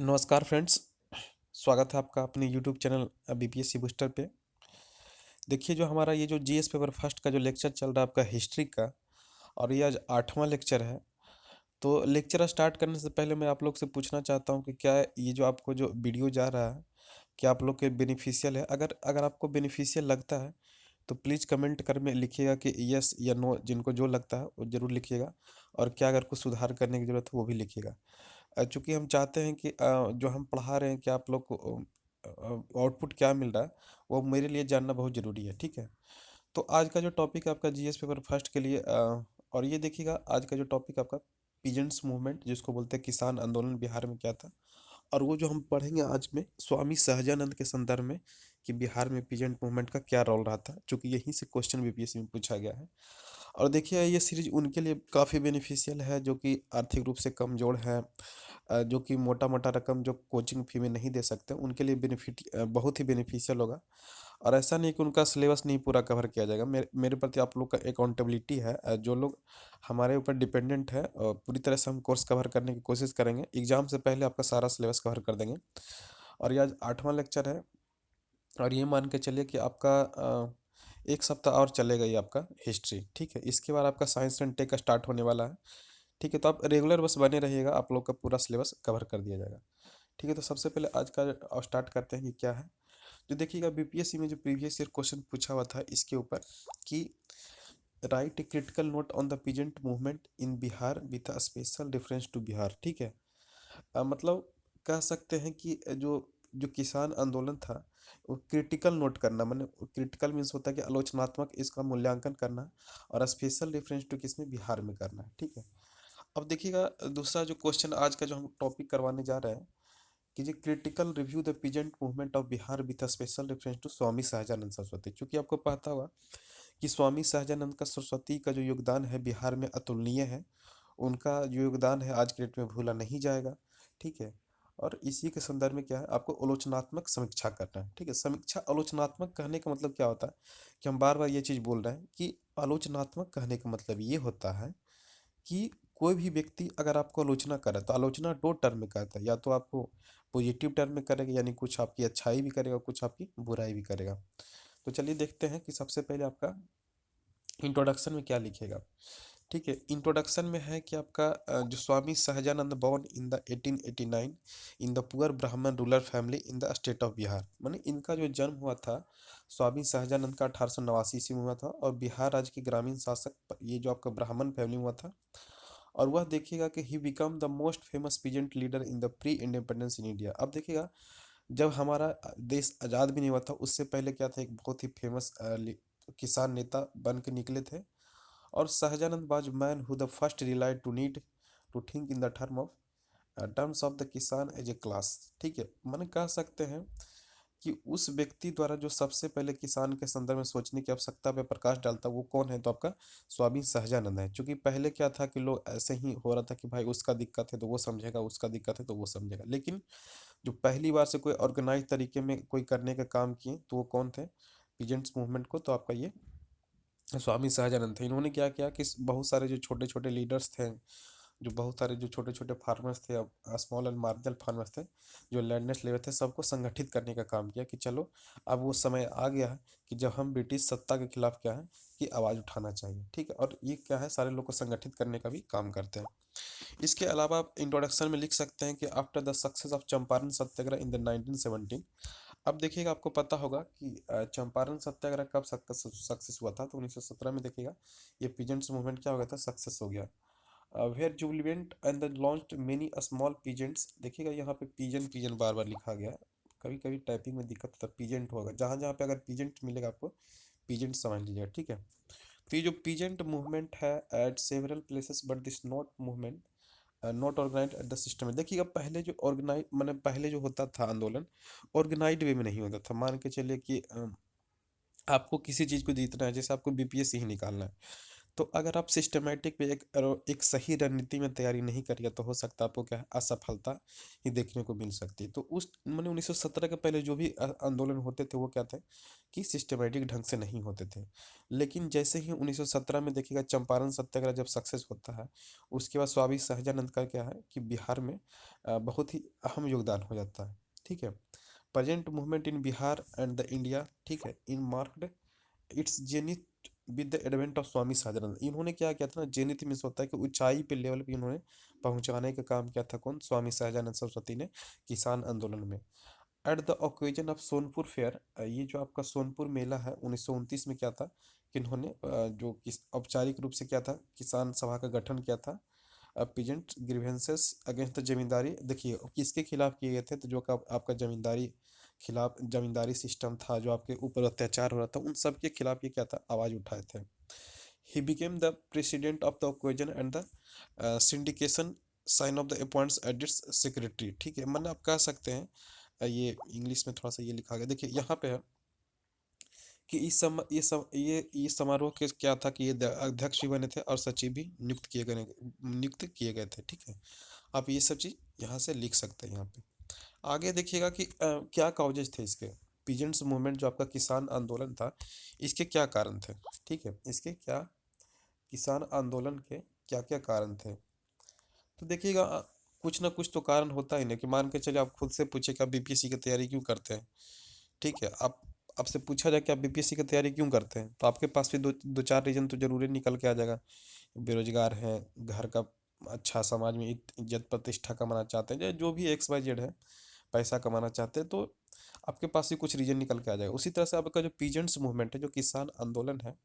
नमस्कार फ्रेंड्स, स्वागत है आपका अपने यूट्यूब चैनल बीपीएससी बूस्टर पे। देखिए जो हमारा ये जो जीएस पेपर फर्स्ट का जो लेक्चर चल रहा है आपका हिस्ट्री का, और ये आज 8वां लेक्चर है। तो लेक्चर स्टार्ट करने से पहले मैं आप लोग से पूछना चाहता हूँ कि क्या ये जो आपको जो वीडियो जा रहा है, क्या आप लोग के बेनिफिशियल है? अगर अगर आपको बेनिफिशियल लगता है तो प्लीज़ कमेंट कर में लिखिएगा कि यस या नो, जिनको जो लगता है वो ज़रूर लिखिएगा। और क्या अगर कुछ सुधार करने की ज़रूरत है वो भी लिखिएगा। चूँकि हम चाहते हैं कि जो हम पढ़ा रहे हैं कि आप लोग को आउटपुट क्या मिल रहा है, वो मेरे लिए जानना बहुत ज़रूरी है, ठीक है? तो आज का जो टॉपिक है आपका जीएस पेपर फर्स्ट के लिए, और ये देखिएगा आज का जो टॉपिक आपका पीजेंट्स मूवमेंट, जिसको बोलते हैं किसान आंदोलन बिहार में क्या था। और वो जो हम पढ़ेंगे आज में स्वामी सहजानंद के संदर्भ में कि बिहार में पीजेंट मूवमेंट का क्या रोल रहा था, चूँकि यहीं से क्वेश्चन बीपीएससी में पूछा गया है। और देखिए ये सीरीज उनके लिए काफ़ी बेनिफिशियल है जो कि आर्थिक रूप से कमज़ोर हैं, जो कि मोटा-मोटा रकम जो कोचिंग फ़ी में नहीं दे सकते, उनके लिए बहुत ही बेनिफिशियल होगा। और ऐसा नहीं कि उनका सिलेबस नहीं पूरा कवर किया जाएगा। मेरे मेरे प्रति आप लोग का अकाउंटेबिलिटी है। जो लोग हमारे ऊपर डिपेंडेंट है, पूरी तरह से हम कोर्स कवर करने की कोशिश करेंगे। एग्ज़ाम से पहले आपका सारा सिलेबस कवर कर देंगे। और ये आज 8वां लेक्चर है। और ये मान के चलिए कि आपका 1 सप्ताह और चलेगा ये आपका हिस्ट्री, ठीक है? इसके बाद आपका साइंस एंड टेक स्टार्ट होने वाला है, ठीक है? तो आप रेगुलर बस बने रहिएगा, आप लोग का पूरा सिलेबस कवर कर दिया जाएगा, ठीक है? तो सबसे पहले आज का स्टार्ट करते हैं कि क्या है। तो देखिएगा बीपीएससी में जो प्रीवियस ईयर क्वेश्चन पूछा हुआ था इसके ऊपर कि write a critical note on the peasant movement in Bihar with a special reference to Bihar, ठीक है? मतलब कह सकते हैं कि जो जो किसान आंदोलन था वो क्रिटिकल नोट करना, माने क्रिटिकल मीन्स होता है कि आलोचनात्मक इसका मूल्यांकन करना, और स्पेशल रेफरेंस टू किसमें, बिहार में करना है, ठीक है? अब देखिएगा दूसरा जो क्वेश्चन आज का जो हम टॉपिक करवाने जा रहे हैं कि जी critical review the peasant movement of Bihar with special reference to Swami Sahajanand Saraswati. क्योंकि आपको पता होगा कि स्वामी सहजानंद का सरस्वती का जो योगदान है बिहार में अतुलनीय है। उनका जो योगदान है आज के डेट में भूला नहीं जाएगा, ठीक है? और इसी के संदर्भ में क्या है, आपको आलोचनात्मक समीक्षा करना है, ठीक है? समीक्षा आलोचनात्मक कहने का मतलब क्या होता है कि हम बार बार ये चीज़ बोल रहे हैं कि आलोचनात्मक कहने का मतलब ये होता है कि कोई भी व्यक्ति अगर आपको आलोचना करे तो आलोचना दो टर्म में करता है, या तो आपको पॉजिटिव टर्म में करेगा यानी कुछ आपकी अच्छाई भी करेगा, कुछ आपकी बुराई भी करेगा। तो चलिए देखते हैं कि सबसे पहले आपका इंट्रोडक्शन में क्या लिखेगा, ठीक है? इंट्रोडक्शन में है कि आपका जो Swami Sahajanand born in the 1889 in the poor Brahmin rural family in the state of Bihar. माने इनका जो जन्म हुआ था स्वामी सहजानंद का 1889 ईस्वी में हुआ था, और बिहार राज्य के ग्रामीण शासक ये जो आपका ब्राह्मण फैमिली में हुआ था। और वह देखिएगा कि he become the most famous peasant leader in the pre independence in India. अब देखिएगा जब हमारा देश आज़ाद भी नहीं हुआ था उससे पहले क्या था, एक बहुत ही फेमस किसान नेता बन के निकले थे। और Sahajanand was man who the first relied to need to think in the terms of the kisan as a class, ठीक है? मैंने कह सकते हैं कि उस व्यक्ति द्वारा जो सबसे पहले किसान के संदर्भ में सोचने की आवश्यकता पे प्रकाश डालता वो कौन है, तो आपका स्वामी सहजानंद है। क्योंकि पहले क्या था कि लोग ऐसे ही हो रहा था कि भाई उसका दिक्कत है तो वो समझेगा, उसका दिक्कत है तो वो समझेगा, लेकिन जो पहली बार से कोई ऑर्गेनाइज तरीके में कोई करने का काम किए तो वो कौन थे, पीजेंट्स मूवमेंट को, तो आपका ये स्वामी सहजानंद थे। इन्होंने क्या किया कि बहुत सारे जो छोटे छोटे लीडर्स थे, जो बहुत सारे जो छोटे छोटे फार्मर्स थे, अब स्मॉल एंड मार्जिनल फार्मर्स थे, जो लैंडलेस लेबर थे, सबको संगठित करने का काम किया कि चलो अब वो समय आ गया है कि जब हम ब्रिटिश सत्ता के खिलाफ क्या है कि आवाज़ उठाना चाहिए, ठीक है? और ये क्या है, सारे लोग को संगठित करने का भी काम करते हैं। इसके अलावा आप इंट्रोडक्शन में लिख सकते हैं कि after the success of Champaran Satyagraha in the 1917। अब देखिएगा आपको पता होगा कि चंपारण सत्याग्रह कब सक्सेस हुआ था, तो 1917 में देखिएगा ये पीजेंट्स मूवमेंट क्या हो गया था, सक्सेस हो गया। Where jubilant and the launched many small peasants. देखिएगा यहाँ पे पीजन पीजन बार बार लिखा गया है, कभी कभी टाइपिंग में दिक्कत होता है, पीजेंट होगा, जहाँ जहाँ पे अगर पीजेंट मिलेगा आपको पीजेंट समझ लीजिएगा, ठीक है? तो ये जो पीजेंट मूवमेंट है at several places but this not movement not organise at the system है। देखिएगा पहले जो ऑर्गेनाइज मैंने पहले जो होता था आंदोलन ऑर्गेनाइज्ड वे में नहीं होता था। मान के चलिए कि आपको किसी चीज़ को जीतना है, जैसे आपको बीपीएससी ही निकालना है, तो अगर आप सिस्टमेटिक पे एक सही रणनीति में तैयारी नहीं करिए तो हो सकता है आपको क्या है, असफलता ही देखने को मिल सकती है। तो उस मैंने 1917 के पहले जो भी आंदोलन होते थे वो क्या थे कि सिस्टमेटिक ढंग से नहीं होते थे। लेकिन जैसे ही 1917 में देखिएगा चंपारण सत्याग्रह जब सक्सेस होता है, उसके बाद स्वामी सहजानंद का क्या है कि बिहार में बहुत ही अहम योगदान हो जाता है। ठीक है, peasant movement in Bihar and the India, ठीक है, in marked its zenith with the advent of Swami Sahajanand. इन्होंने क्या किया था ना, जेनिथ मीन्स होता है कि ऊंचाई पे, लेवल पे इन्होंने पहुंचाने का काम किया था। कौन? स्वामी सहजानंद सरस्वती ने किसान आंदोलन में। At the occasion of Sonpur fair, ये जो आपका सोनपुर मेला है 1929 में क्या था कि इन्होंने जो औपचारिक रूप से क्या था किसान सभा का गठन किया था। पीजेंट ग्रीवेंसेस अगेंस्ट द जमींदारी, देखिए किसके खिलाफ किए गए थे, तो जो आपका जमींदारी खिलाफ, जमींदारी सिस्टम था जो आपके ऊपर अत्याचार हो रहा था, उन सब के खिलाफ ये क्या था, आवाज उठाए थे। He became the president of the occasion and the syndication sign of the appoints edits secretary. ठीक है, मतलब आप कह सकते हैं ये इंग्लिश में थोड़ा सा ये लिखा गया, देखिए यहाँ पे है कि ये समारोह के क्या था कि ये अध्यक्ष भी बने थे और सचिव भी नियुक्त किए गए थे। ठीक है, आप ये सब चीज यहाँ से लिख सकते हैं। यहाँ पे आगे देखिएगा कि क्या काउजेज थे इसके। पीजेंट्स मूवमेंट जो आपका किसान आंदोलन था, इसके क्या कारण थे। ठीक है, इसके क्या किसान आंदोलन के क्या क्या कारण थे। तो देखिएगा कुछ ना कुछ तो कारण होता ही नहीं कि मान के चलिए आप खुद से पूछे कि आप बीपीएससी की तैयारी क्यों करते हैं। ठीक है, आप आपसे पूछा जाए कि आप बीपीएससी की तैयारी क्यों करते हैं, तो आपके पास भी दो दो चार रीजन तो जरूर निकल के आ जाएगा। बेरोजगार हैं, घर का अच्छा, समाज में इज्जत प्रतिष्ठा कमाना चाहते हैं, या जो भी एक्स वाई जेड है, पैसा कमाना चाहते हैं, तो आपके पास भी कुछ रीजन निकल के आ जाएगा। उसी तरह से आपका जो पीजेंट्स मूवमेंट है, जो किसान आंदोलन है,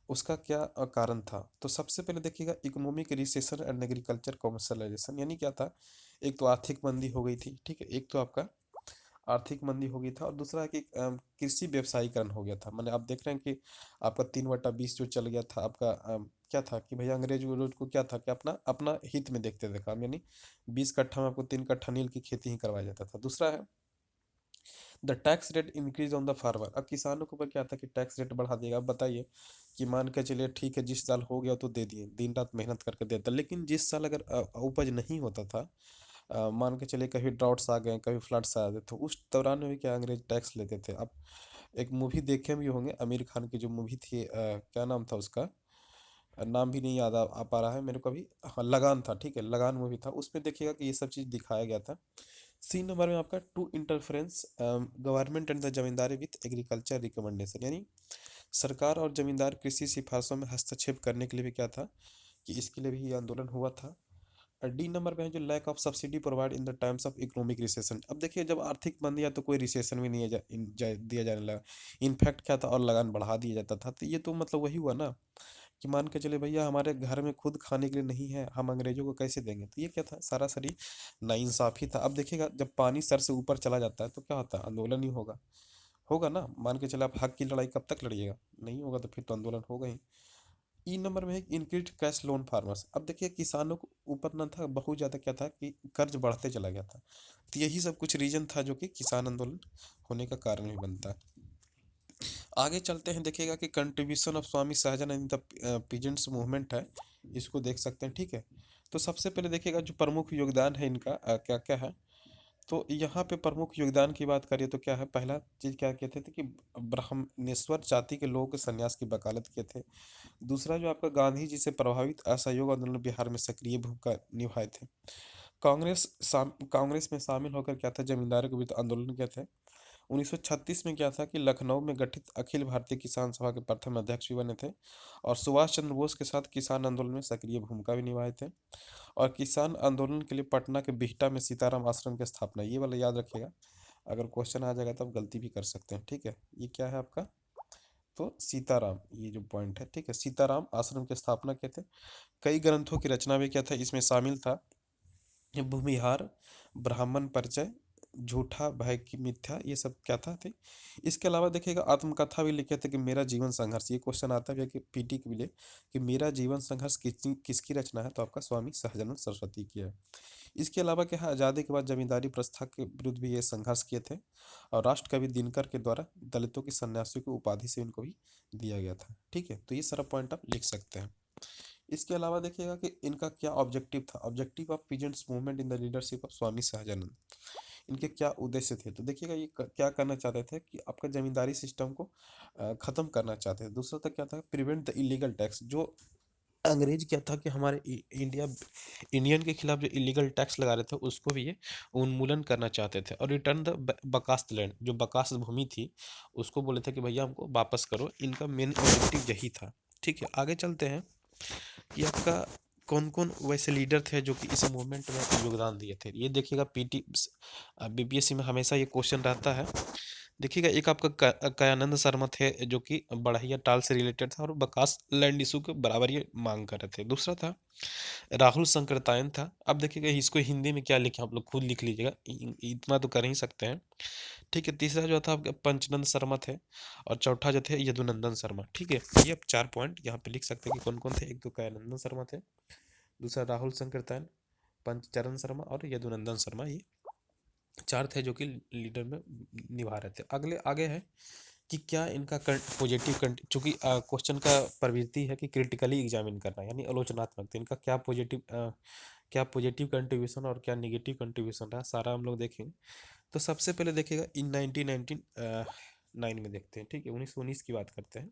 उसका क्या कारण था। तो सबसे पहले देखिएगा economic recession and agriculture commercialisation, यानी क्या था, एक तो आर्थिक मंदी हो गई थी। ठीक है, एक तो आपका आर्थिक मंदी हो गई था, और दूसरा है कि कृषि व्यवसायीकरण हो गया था। मैंने आप देख रहे हैं कि आपका 3/20 जो चल गया था आपका, क्या था कि भैया अंग्रेज लोग को क्या था कि अपना अपना हित में देखते थे काम, यानी 20 कट्ठा में आपको 3 कट्ठा नील की खेती ही करवाया जाता था। दूसरा है the tax rate increase on the farmer. अब किसानों के ऊपर क्या था कि टैक्स रेट बढ़ा देगा। अब बताइए कि मान के चलिए ठीक है, जिस साल हो गया तो दे दिए, दिन रात मेहनत करके देता, लेकिन जिस साल अगर उपज नहीं होता था, मान के चलिए कभी ड्राउट्स आ गए, कभी फ्लड्स आ गए, तो उस दौरान में भी क्या अंग्रेज टैक्स लेते थे। अब एक मूवी देखे भी होंगे आमिर खान की, जो मूवी थी क्या नाम था उसका, नाम भी नहीं याद आ पा रहा है मेरे को अभी। हाँ, लगान था। ठीक है, लगान मूवी था, उसमें देखिएगा कि ये सब चीज़ दिखाया गया था। सीन नंबर में आपका two interference government and the zamindari with agriculture recommendation, यानी सरकार और जमींदार कृषि सिफारिशों में हस्तक्षेप करने के लिए भी क्या था कि इसके लिए भी ये आंदोलन हुआ था। डी नंबर पे है जो lack of subsidy provide in the times of economic recession. अब देखिए जब आर्थिक मंदी है तो कोई रिसेशन भी नहीं है दिया जाने लगा। इनफैक्ट क्या था, और लगान बढ़ा दिया जाता था। तो ये तो मतलब वही हुआ ना कि मान के चले भैया हमारे घर में खुद खाने के लिए नहीं है, हम अंग्रेजों को कैसे देंगे। तो ये क्या था, सरासरी नाइंसाफी था। अब देखिएगा जब पानी सर से ऊपर चला जाता है तो क्या होता है, आंदोलन ही होगा। होगा ना, मान के चले आप हक की लड़ाई कब तक लड़िएगा, नहीं होगा तो फिर तो आंदोलन होगा ही। ई नंबर में है इंक्रीज कैश लोन फार्मर्स। अब देखिए किसानों को ऊपर ना था, बहुत ज़्यादा क्या था कि कर्ज बढ़ते चला गया था। तो यही सब कुछ रीजन था जो कि किसान आंदोलन होने का कारण भी बनता है। आगे चलते हैं, देखिएगा कि contribution of Swami Sahajanand the peasants movement है, इसको देख सकते हैं। ठीक है, तो सबसे पहले देखिएगा जो प्रमुख योगदान है इनका क्या क्या है। तो यहाँ पे प्रमुख योगदान की बात करिए तो क्या है, पहला चीज क्या कहते थे कि ब्राह्मणेश्वर जाति के लोगों के संन्यास की वकालत किए थे। दूसरा जो आपका गांधी जी से प्रभावित असहयोग आंदोलन बिहार में सक्रिय भूमिका निभाए थे। कांग्रेस में शामिल होकर क्या था, जमींदारों के विरुद्ध आंदोलन किए थे। 1936 में क्या था कि लखनऊ में गठित अखिल भारतीय किसान सभा के प्रथम अध्यक्ष भी बने थे, और सुभाष चंद्र बोस के साथ किसान आंदोलन में सक्रिय भूमिका भी निभाए थे। और किसान आंदोलन के लिए पटना के बिहटा में सीताराम आश्रम की स्थापना, ये वाला याद रखिएगा, अगर क्वेश्चन आ जाएगा तो आप गलती भी कर सकते हैं। ठीक है, ये क्या है आपका, तो सीताराम, ये जो पॉइंट है। ठीक है, सीताराम आश्रम की स्थापना किए थे। कई ग्रंथों की रचना भी क्या था, इसमें शामिल था। ये भूमिहार, ब्राह्मण परिचय, झूठा भय की मिथ्या, ये सब क्या था थे। इसके अलावा देखिएगा आत्मकथा भी लिखे थे कि मेरा जीवन संघर्ष, ये क्वेश्चन आता है कि पीटी के लिए कि मेरा जीवन संघर्ष किसकी किसकी रचना है, तो आपका स्वामी सहजानंद सरस्वती की है। इसके अलावा क्या है, आज़ादी के बाद जमींदारी प्रथा के विरुद्ध भी ये संघर्ष किए थे और राष्ट्रकवि दिनकर के द्वारा दलितों की सन्यासियों की उपाधि से इनको भी दिया गया था। ठीक है, तो ये सारा पॉइंट आप लिख सकते हैं। इसके अलावा देखिएगा कि इनका क्या ऑब्जेक्टिव था। Objective of peasants movement in the leadership of Swami Sahajanand, इनके क्या उद्देश्य थे। तो देखिएगा ये क्या करना चाहते थे कि आपका जमींदारी सिस्टम को खत्म करना चाहते थे। दूसरा था क्या था, प्रिवेंट द इलीगल टैक्स। जो अंग्रेज क्या था कि हमारे इंडियन के खिलाफ जो इलीगल टैक्स लगा रहे थे उसको भी ये उन्मूलन करना चाहते थे। और रिटर्न द बकास्त लैंड, जो बकास्त भूमि थी उसको बोले थे कि भैया हमको वापस करो। इनका मेन ऑब्जेक्टिव यही था। ठीक है, आगे चलते हैं कि आपका कौन कौन वैसे लीडर थे जो कि इस मूवमेंट में योगदान दिए थे। ये देखिएगा पीटी बीपीएससी में हमेशा ये क्वेश्चन रहता है। देखिएगा एक आपका कयानंद शर्मा थे जो कि बढ़िया टाल से रिलेटेड था और बकास लैंड इशू के बराबर ये मांग कर रहे थे। दूसरा था राहुल संकृतायन था। अब देखिएगा इसको हिंदी में क्या लिखे, आप लोग खुद लिख लीजिएगा, इतना तो कर ही सकते हैं। ठीक है, तीसरा जो था आपका पंचनंद शर्मा थे और चौथा जो थे यदुनंदन शर्मा। ठीक है, ये आप 4 पॉइंट यहाँ पे लिख सकते हैं कि कौन कौन थे। एक तो कयानंदन शर्मा थे, दूसरा राहुल संकृतायन, पंचचरण शर्मा और यदुनंदन शर्मा। ये 4 थे जो कि लीडर में निभा रहे थे। अगले आगे है कि क्या इनका पॉजिटिव, चूंकि क्वेश्चन का प्रवृत्ति है कि क्रिटिकली एग्जामिन करना यानी आलोचनात्मक, तो इनका क्या पॉजिटिव कंट्रीब्यूशन और क्या निगेटिव कंट्रीब्यूशन रहा, सारा हम लोग देखेंगे। तो सबसे पहले देखिएगा इन 1999 में देखते हैं। ठीक है, 1919 की बात करते हैं।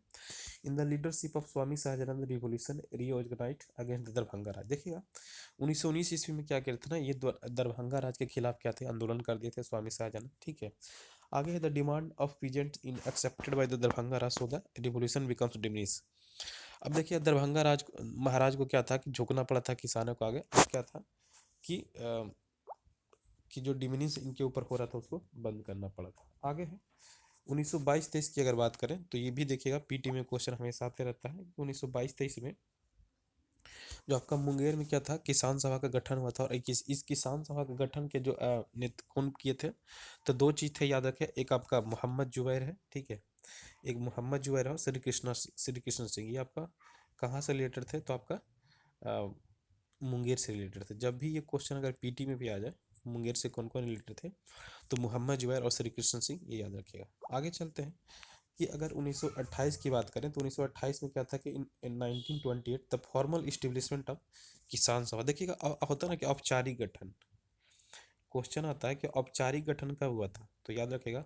In the leadership of Swami Sahajanand revolution reorganised against Darbhanga Raj. देखिएगा 1919 ईस्वी में क्या किया था ना, ये दरभंगा राज के खिलाफ क्या थे, आंदोलन कर दिए थे स्वामी सहजानंद। ठीक है, आगे है the demand of peasant in accepted by the Darbhanga Raj so the revolution becomes diminish. अब देखिए दरभंगा राज महाराज को क्या था कि झुकना पड़ा था किसानों को आगे। अब क्या था कि जो डिमिनिश इनके ऊपर हो रहा था उसको बंद करना पड़ा था। आगे है 1922-23 की अगर बात करें तो ये भी देखिएगा पीटी में क्वेश्चन हमेशा आते रहता है। 1922-23 में जो आपका मुंगेर में क्या था, किसान सभा का गठन हुआ था। और इस किसान सभा के गठन के जो नेतृत्व कौन किए थे, तो 2 चीज़ थे याद रखें। एक आपका मोहम्मद जुबैर है, ठीक है, एक मोहम्मद जुबैर है और श्री कृष्ण सिंह। ये आपका कहाँ से रिलेटेड थे, तो आपका अ, मुंगेर से रिलेटेड थे। जब भी ये क्वेश्चन अगर पीटी में भी आ जाए मुंगेर से कौन कौन रिलेटेड थे, तो मोहम्मद जुबैर और श्री कृष्ण सिंह, ये याद रखिएगा। आगे चलते हैं कि अगर 1928 की बात करें तो 1928 में क्या था कि इन 1928 द फॉर्मल इस्टेब्लिशमेंट ऑफ किसान सभा। देखिएगा होता है ना कि औपचारिक गठन, क्वेश्चन आता है कि औपचारिक गठन कब हुआ था, तो याद रखिएगा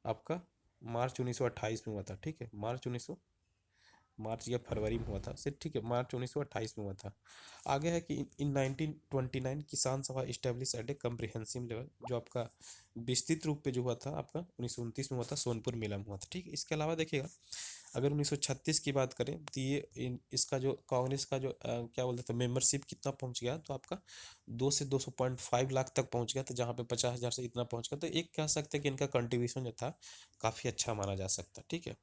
आपका मार्च 1928 में हुआ था। ठीक है, मार्च या फरवरी में हुआ था सिर्फ। ठीक है, मार्च 1928 में हुआ था। आगे है कि इन 1929 किसान सभा इस्टेब्लिश एट ए कम्प्रिहेंसिव लेवल, जो आपका विस्तृत रूप पे जो हुआ था आपका 1929 में हुआ था, सोनपुर मेला में हुआ था। ठीक है, इसके अलावा देखिएगा अगर 1936 की बात करें तो ये इसका जो कांग्रेस का जो क्या बोलते थे मेंबरशिप कितना पहुंच गया, तो आपका 2 से 200.5 लाख तक पहुंच गया था, जहां पे 50,000 से इतना पहुंच गया। तो एक कह सकते हैं कि इनका कंट्रीब्यूशन जो था काफ़ी अच्छा माना जा सकता है। ठीक है,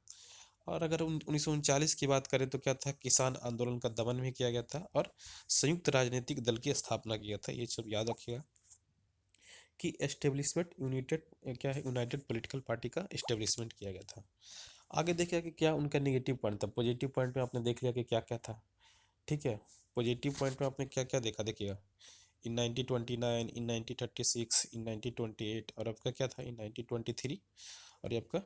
और अगर 1939 की बात करें तो क्या था, किसान आंदोलन का दमन भी किया गया था और संयुक्त राजनीतिक दल की स्थापना किया था। ये सब याद रखिएगा कि एस्टेब्लिशमेंट यूनाइटेड, क्या है, यूनाइटेड पॉलिटिकल पार्टी का एस्टेब्लिशमेंट किया गया था। आगे देखिए कि क्या उनका निगेटिव पॉइंट था। पॉजिटिव पॉइंट में आपने देख लिया कि क्या क्या था। ठीक है, पॉजिटिव पॉइंट में आपने क्या क्या देखा, देखिएगा इन 1929, इन 1936, इन 1928 और आपका क्या था इन 1923 और ये आपका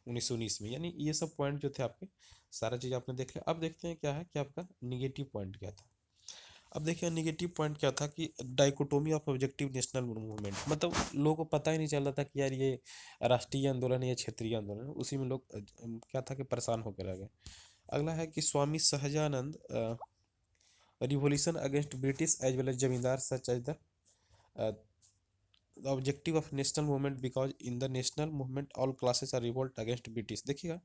1919 में। यानी ये सब पॉइंट जो थे आपके, सारा चीज़ आपने देख लिया। अब देखते हैं क्या है कि आपका निगेटिव पॉइंट क्या था। अब देखिए निगेटिव पॉइंट क्या था कि dichotomy of objective national movement, मतलब लोगों को पता ही नहीं चल रहा था कि यार ये राष्ट्रीय आंदोलन है या क्षेत्रीय आंदोलन है। उसी में लोग क्या था कि परेशान होकर रह गए। अगला है कि Swami Sahajanand revolution against British as well as zamindar such as the objective of national movement because in the national movement all classes are revolt against British. देखिएगा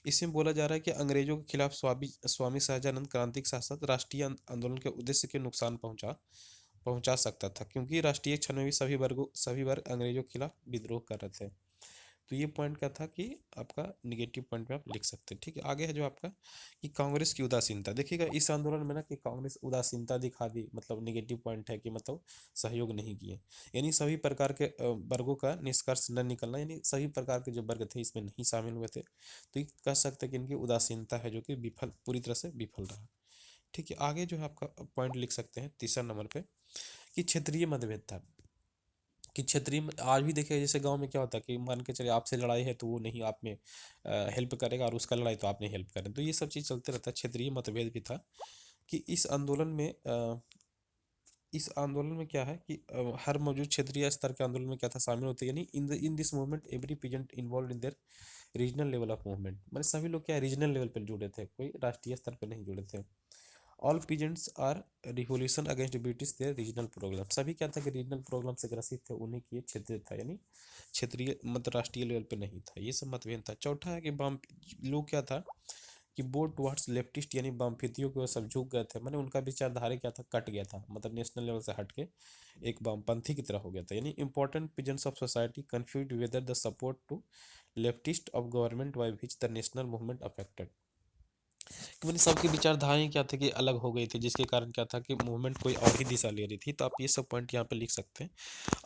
इसमें बोला जा रहा है कि अंग्रेजों के खिलाफ स्वामी सहजानंद क्रांतिक साथ साथ राष्ट्रीय आंदोलन के उद्देश्य के नुकसान पहुंचा सकता था, क्योंकि राष्ट्रीय क्षण में भी सभी वर्ग अंग्रेजों के खिलाफ विद्रोह कर रहे थे। तो ये पॉइंट क्या था कि आपका निगेटिव पॉइंट में आप लिख सकते हैं। ठीक है, आगे है जो आपका कि कांग्रेस की उदासीनता। देखिएगा इस आंदोलन में ना कि कांग्रेस उदासीनता दिखा दी, मतलब निगेटिव पॉइंट है कि मतलब सहयोग नहीं किए। यानी सभी प्रकार के वर्गों का निष्कर्ष न निकलना, यानी सभी प्रकार के जो वर्ग थे इसमें नहीं शामिल हुए थे। तो ये कह सकते हैं कि इनकी उदासीनता है जो कि पूरी तरह से विफल रहा। ठीक है, आगे जो है आपका पॉइंट लिख सकते हैं तीसरा नंबर पे कि क्षेत्रीय मतभेद था, कि क्षेत्रीय आज भी देखिए जैसे गांव में क्या होता है कि मान के चलिए आपसे लड़ाई है तो वो नहीं आप में हेल्प करेगा, और उसका लड़ाई तो आपने हेल्प करें, तो ये सब चीज़ चलते रहता है। क्षेत्रीय मतभेद भी था कि इस आंदोलन में क्या है कि हर मौजूद क्षेत्रीय स्तर के आंदोलन में क्या था, शामिल होते, यानी in this movement every peasant involve in their regional level of movement, मतलब सभी लोग क्या रीजनल लेवल पर जुड़े थे, कोई राष्ट्रीय स्तर पर नहीं जुड़े थे। All peasants are revolution against British their regional programme, सभी क्या था कि रीजनल प्रोग्राम से ग्रसित थे, उन्हीं की क्षेत्रीय था, यानी क्षेत्रीय मतलब राष्ट्रीय लेवल पे नहीं था। ये सब मतभेद था। चौथा है कि वाम लोग क्या था कि बोर्ड टुवर्ड्स लेफ्टिस्ट, यानी वामपंथियों को सब झुक गए थे, मैंने उनका विचारधारा क्या था, कट गया था, मतलब नेशनल लेवल से हट के एक वामपंथी की तरह हो गया था। यानी important pigeons of society confuse whether the support to leftist of government by which the national movement affected, कि मैंने सबकी विचारधाराएं क्या थे कि अलग हो गई थी, जिसके कारण क्या था कि मूवमेंट कोई और ही दिशा ले रही थी। तो आप ये सब पॉइंट यहाँ पे लिख सकते हैं।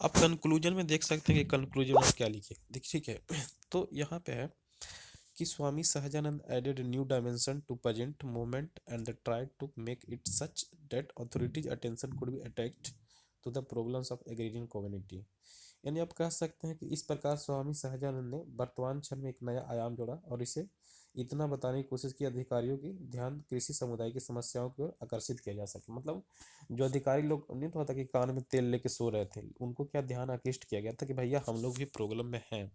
आप कंक्लूजन में देख सकते हैं कि कंक्लूजन में क्या लिखे, देखिए ठीक है। तो यहाँ पे है कि Swami Sahajanand added new dimension to peasant movement and tried to make it such that authorities attention could be attached to the problems of agrarian community, यानी आप कह सकते हैं कि इस प्रकार स्वामी सहजानंद ने वर्तमान क्षण में एक नया आयाम जोड़ा और इसे इतना बताने की कोशिश की अधिकारियों की ध्यान कृषि समुदाय की समस्याओं की ओर आकर्षित किया जा सके, मतलब जो अधिकारी लोग नहीं तो होता कि कान में तेल लेके सो रहे थे, उनको क्या ध्यान आकृष्ट किया गया था कि भैया हम लोग भी प्रॉब्लम में हैं,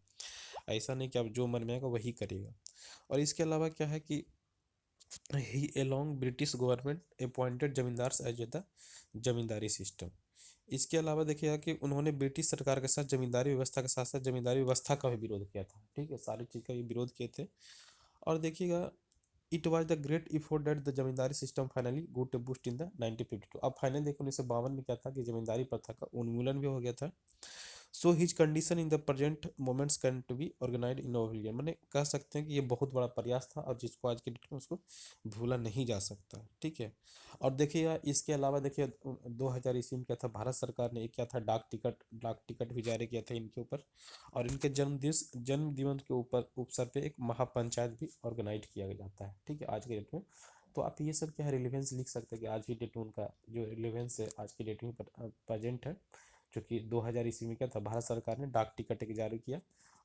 ऐसा नहीं कि अब जो मन में आएगा वही करेगा। और इसके अलावा क्या है कि he along British government appointed zamindars as the zamindari system, इसके अलावा देखिएगा कि उन्होंने ब्रिटिश सरकार के साथ जमींदारी व्यवस्था के साथ साथ जमींदारी व्यवस्था का भी विरोध किया था, ठीक है, सारी चीज़ का ये विरोध किए थे। और देखिएगा it was the great effort that the zamindari system finally got a boost in the 1952, अब फाइनल देखो 1952 में क्या था कि जमींदारी प्रथा का उन्मूलन भी हो गया था। So his condition in the peasant movements can to be organise in ओवलियन, मैंने कह सकते हैं कि ये बहुत बड़ा प्रयास था और जिसको आज के डेट में उसको भूला नहीं जा सकता, ठीक है। और देखिए इसके अलावा देखिए 2000 ईस्वी में क्या था, भारत सरकार ने एक क्या था डाक टिकट भी जारी किया था इनके ऊपर, और इनके जन्म दिवस के ऊपर उपसर पे एक महापंचायत भी ऑर्गेनाइज किया जाता है, ठीक है, आज के डेट में। तो आप ये सब क्या है रिलेवेंस लिख सकते हैं कि आज की डेट में उनका जो रिलेवेंस है आज की डेट में प्रेजेंट है, जो कि 2000 ईस्वी में क्या था, भारत सरकार ने डाक टिकट एक जारी किया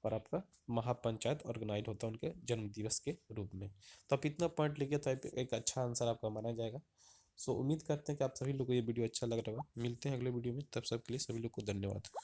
और आपका महापंचायत ऑर्गेनाइज होता है उनके जन्म दिवस के रूप में। तो आप इतना पॉइंट लिखिए तो एक अच्छा आंसर आपका माना जाएगा। सो उम्मीद करते हैं कि आप सभी लोग को ये वीडियो अच्छा लग रहा होगा। मिलते हैं अगले वीडियो में, तब सब के लिए सभी लोग को धन्यवाद।